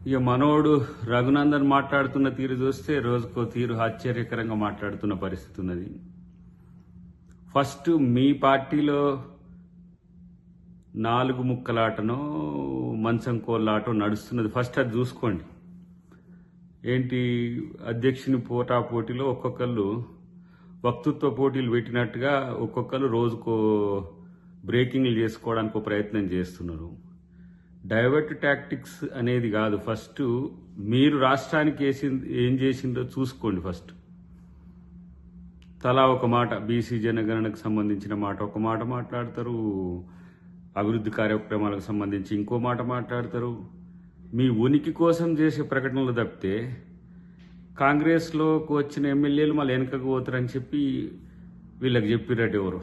ఇక మనోడు రఘునందన్ మాట్లాడుతున్న తీరు చూస్తే రోజుకో తీరు ఆశ్చర్యకరంగా మాట్లాడుతున్న పరిస్థితి ఉన్నది. ఫస్ట్ మీ పార్టీలో 4 ముక్కలాటనో మంచం కోళ్ళాటో నడుస్తున్నది. ఫస్ట్ అది చూసుకోండి. ఏంటి అధ్యక్షుని పోటాపోటీలో ఒక్కొక్కళ్ళు వక్తృత్వ పోటీలు పెట్టినట్టుగా ఒక్కొక్కరు రోజుకో బ్రేకింగ్లు చేసుకోవడానికి ఒక ప్రయత్నం చేస్తున్నారు. డైవర్ట్ టాక్టిక్స్ అనేది కాదు. ఫస్ట్ మీరు రాష్ట్రానికి ఏం చేసిందో చూసుకోండి. ఫస్ట్ తలా ఒక మాట, బీసీ జనగణనకు సంబంధించిన మాట ఒక మాట మాట్లాడతారు, అభివృద్ధి కార్యక్రమాలకు సంబంధించి ఇంకో మాట మాట్లాడతారు. మీ ఉనికి కోసం చేసే ప్రకటనలు తప్పితే కాంగ్రెస్లోకి వచ్చిన ఎమ్మెల్యేలు మళ్ళీ వెనకకు పోతారని చెప్పి వీళ్ళకి చెప్పినట్టు ఎవరు?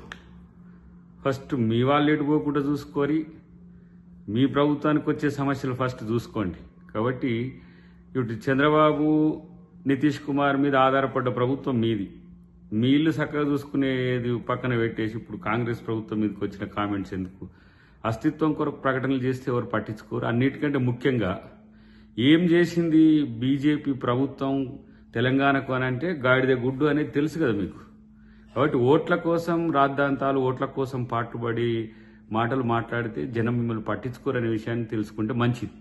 ఫస్ట్ మీ వాళ్ళు ఎటుపోకుండా చూసుకోరి, మీ ప్రభుత్వానికి వచ్చే సమస్యలు ఫస్ట్ చూసుకోండి. కాబట్టి ఇటు చంద్రబాబు నితీష్ కుమార్ మీద ఆధారపడ్డ ప్రభుత్వం మీది. మీ ఇల్లు చక్కగా చూసుకునేది పక్కన పెట్టేసి ఇప్పుడు కాంగ్రెస్ ప్రభుత్వం మీదకి వచ్చిన కామెంట్స్ ఎందుకు? అస్తిత్వం కొరకు ప్రకటనలు చేస్తే ఎవరు పట్టించుకోరు. అన్నిటికంటే ముఖ్యంగా ఏం చేసింది బీజేపీ ప్రభుత్వం తెలంగాణకు అని అంటే గాడిద గుడ్డు అనేది తెలుసు కదా మీకు. కాబట్టి ఓట్ల కోసం రాద్ధాంతాలు, ఓట్ల కోసం పాటుపడి మాటలు మాట్లాడితే జనం మిమ్మల్ని పట్టించుకోరనే విషయాన్ని తెలుసుకుంటే మంచిది.